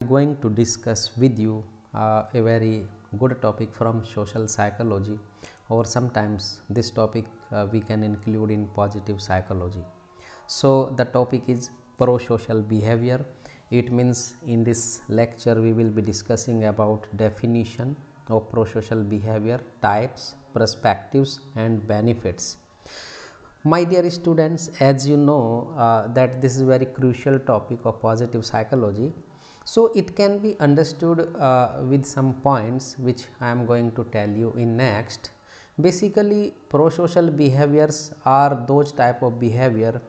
going to discuss with you a very good topic from social psychology, or sometimes this topic we can include in positive psychology. So the topic is pro-social behavior. It means in this lecture we will be discussing about definition of pro-social behavior, types, perspectives and benefits. My dear students, as you know that this is a very crucial topic of positive psychology, so it can be understood with some points which I am going to tell you in next. Basically, pro-social behaviors are those type of behavior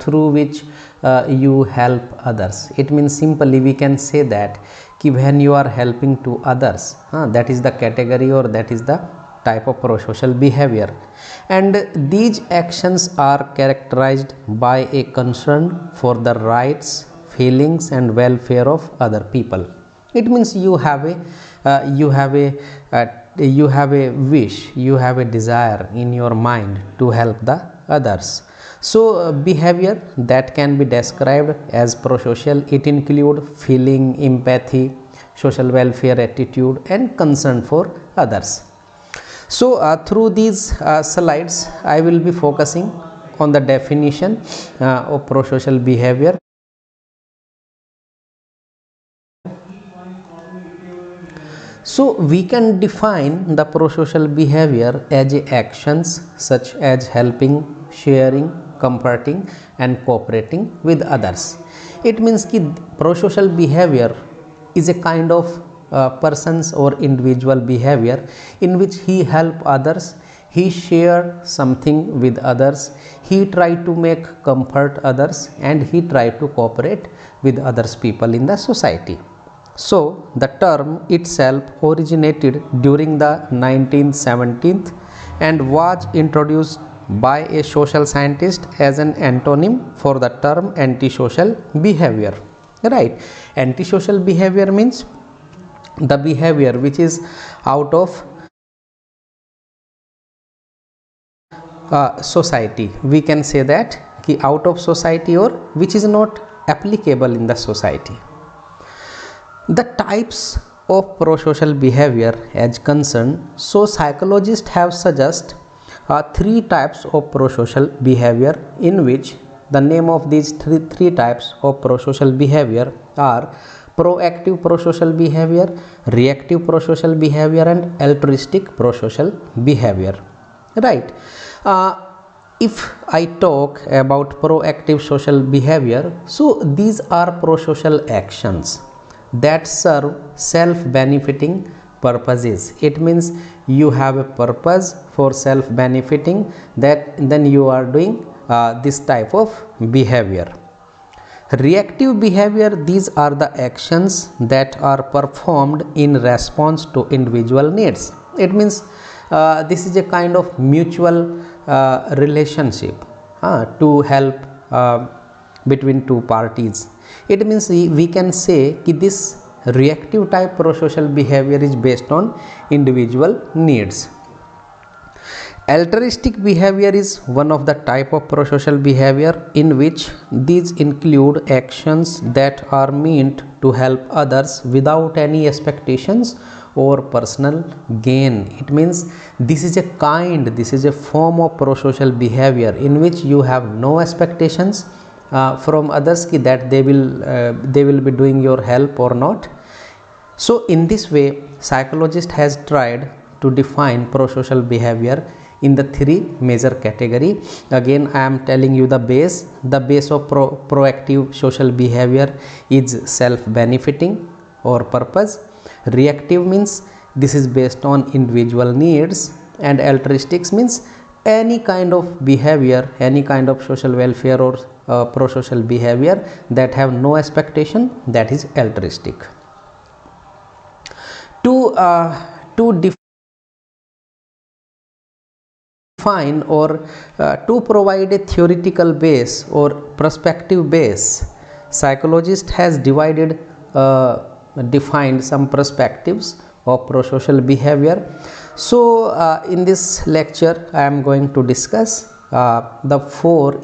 through which you help others. It means simply we can say that when you are helping to others, that is the category or that is the type of pro-social behavior, and these actions are characterized by a concern for the rights, feelings and welfare of other people. It means you have a wish, you have a desire in your mind to help the others. So behavior that can be described as pro-social, it include feeling, empathy, social welfare attitude and concern for others. So through these slides I will be focusing on the definition of pro-social behavior. So we can define the pro-social behavior as actions such as helping, sharing, comforting and cooperating with others. It means that pro-social behavior is a kind of person's or individual behavior in which he help others, he share something with others, he try to make comfort others and he try to cooperate with others people in the society. So the term itself originated during the 1917th and was introduced by a social scientist as an antonym for the term antisocial behavior. Right? Antisocial behavior means the behavior which is out of society. We can say that out of society or which is not applicable in the society. The types of pro-social behavior as concerned, so psychologists have suggest three types of pro-social behavior, in which the name of these three types of pro-social behavior are proactive pro-social behavior, reactive pro-social behavior and altruistic pro-social behavior. Right? If I talk about proactive social behavior, so these are pro-social actions that serve self-benefiting purposes. It means you have a purpose for self-benefiting, that then you are doing this type of behavior. Reactive behavior, these are the actions that are performed in response to individual needs. It means this is a kind of mutual relationship to help between two parties. It means we can say that this reactive type pro-social behavior is based on individual needs. Altruistic behavior is one of the type of pro-social behavior in which these include actions that are meant to help others without any expectations or personal gain. It means this is a form of pro-social behavior in which you have no expectations from others that they will be doing your help or not. So in this way psychologist has tried to define pro-social behavior in the three major category. Again I am telling you the base of proactive social behavior is self-benefiting or purpose. Reactive means this is based on individual needs, and altruistic means any kind of behavior, any kind of social welfare or pro-social behavior that have no expectation, that is altruistic. To define or to provide a theoretical base or perspective base, psychologist has defined some perspectives of pro-social behavior. So in this lecture I am going to discuss the four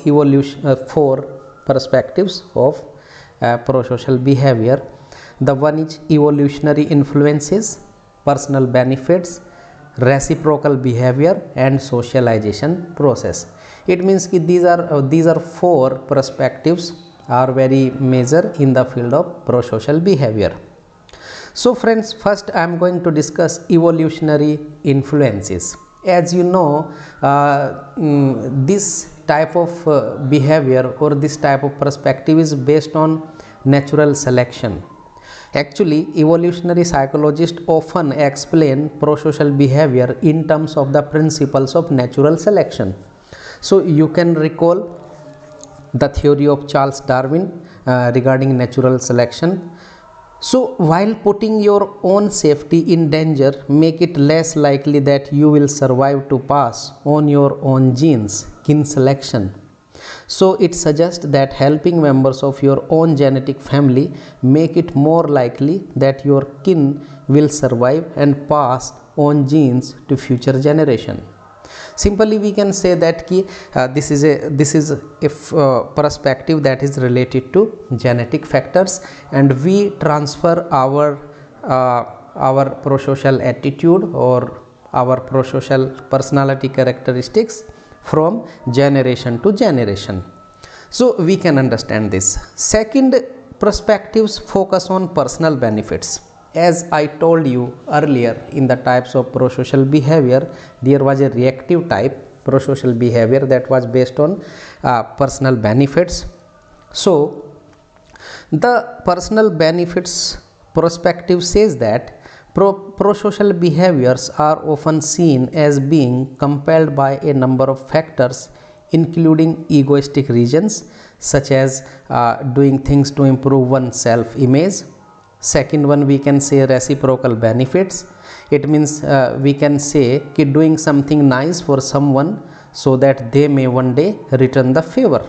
perspectives of pro-social behavior. The one is evolutionary influences, personal benefits, reciprocal behavior and socialization process. It means that these are four perspectives are very major in the field of pro-social behavior. So friends, first I am going to discuss evolutionary influences. As you know, this type of behavior or this type of perspective is based on natural selection. Actually, evolutionary psychologists often explain pro-social behavior in terms of the principles of natural selection. So you can recall the theory of Charles Darwin regarding natural selection. So while putting your own safety in danger, make it less likely that you will survive to pass on your own genes, kin selection. So it suggests that helping members of your own genetic family make it more likely that your kin will survive and pass on genes to future generation. Simply we can say that this is a perspective that is related to genetic factors, and we transfer our pro-social attitude or our pro-social personality characteristics from generation to generation. So we can understand this. Second, perspectives focus on personal benefits. As I told you earlier, in the types of pro-social behavior, there was a reactive type pro-social behavior that was based on personal benefits. So the personal benefits perspective says that pro-social behaviors are often seen as being compelled by a number of factors, including egoistic reasons such as doing things to improve one's self-image. Second one, we can say reciprocal benefits. It means we can say doing something nice for someone so that they may one day return the favor.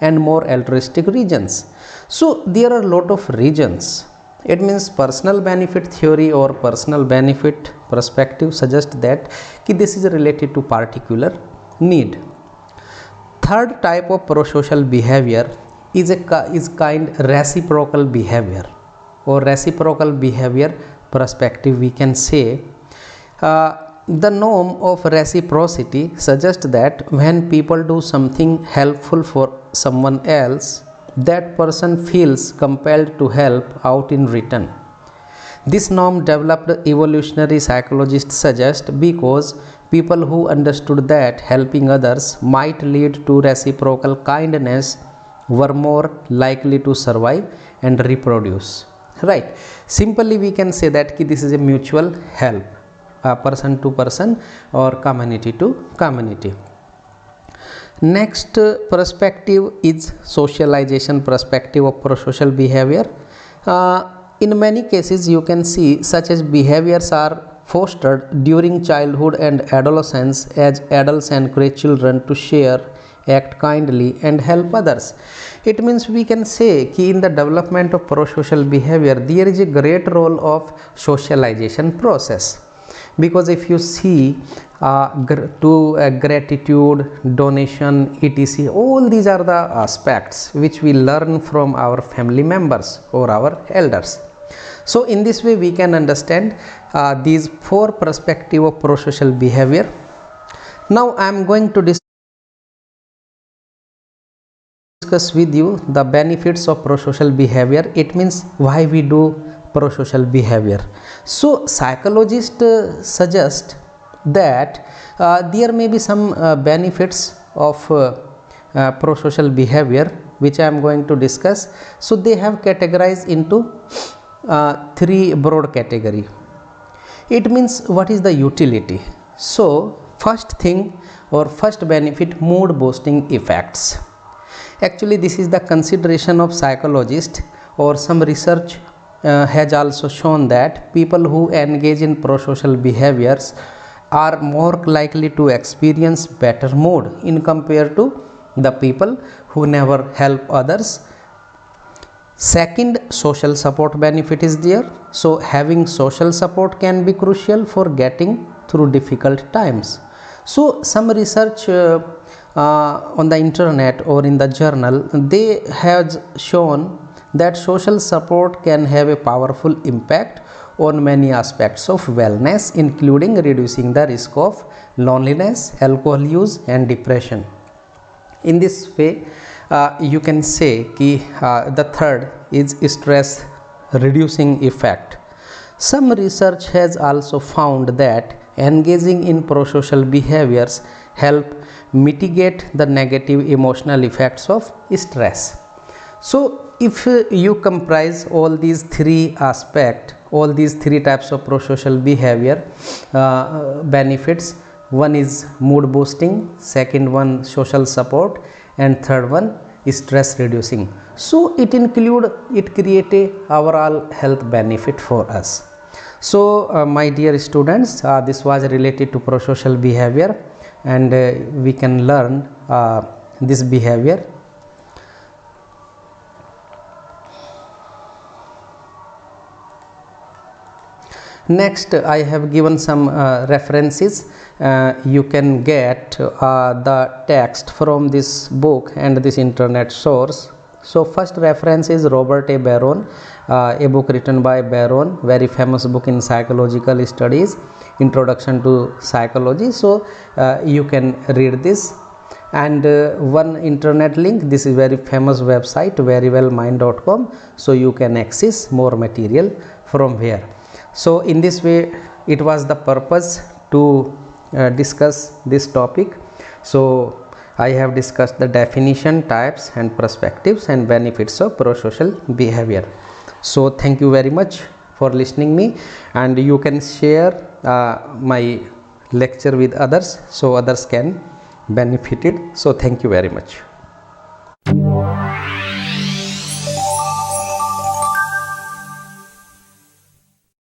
And more altruistic reasons. So there are a lot of reasons. It means personal benefit theory or personal benefit perspective suggests that this is related to particular need. Third type of pro-social behavior is kind reciprocal behavior or reciprocal behavior perspective. We can say the norm of reciprocity suggests that when people do something helpful for someone else, that person feels compelled to help out in return. This norm developed, evolutionary psychologists suggest, because people who understood that helping others might lead to reciprocal kindness were more likely to survive and reproduce. Right. Simply we can say that this is a mutual help, person to person or community to community. Next perspective is socialization perspective of pro-social behavior. In many cases you can see such as behaviors are fostered during childhood and adolescence as adults encourage children to share, act kindly and help others. It means we can say in the development of pro-social behavior there is a great role of socialization process, because if you see gratitude, donation, etc., all these are the aspects which we learn from our family members or our elders. So in this way we can understand these four perspectives of pro-social behavior. Now I am going to discuss with you the benefits of pro-social behavior. It means why we do pro-social behavior. So psychologists suggest that there may be some benefits of pro-social behavior which I am going to discuss. So they have categorized into three broad category. It means what is the utility. So first thing or first benefit, mood boosting effects. Actually this is the consideration of psychologists, or some research has also shown that people who engage in pro-social behaviors are more likely to experience better mood in compared to the people who never help others. Second, social support benefit is there. So having social support can be crucial for getting through difficult times. So some research on the internet or in the journal, they have shown that social support can have a powerful impact on many aspects of wellness, including reducing the risk of loneliness, alcohol use, and depression. In this way, you can say the third is stress reducing effect. Some research has also found that engaging in prosocial behaviors help mitigate the negative emotional effects of stress. So if you comprise all these three aspects, all these three types of prosocial behavior benefits, one is mood boosting, second one social support, and third one stress reducing. So it create a overall health benefit for us. So my dear students, this was related to prosocial behavior, and we can learn this behavior. Next, I have given some references. You can get the text from this book and this internet source. So first reference is Robert A. Barron, a book written by Barron, very famous book in psychological studies, Introduction to Psychology. So you can read this. And one internet link, this is very famous website, verywellmind.com. So you can access more material from here. So in this way, it was the purpose to discuss this topic. So I have discussed the definition, types and perspectives and benefits of prosocial behavior. So thank you very much for listening me, and you can share my lecture with others so others can benefit it. So thank you very much.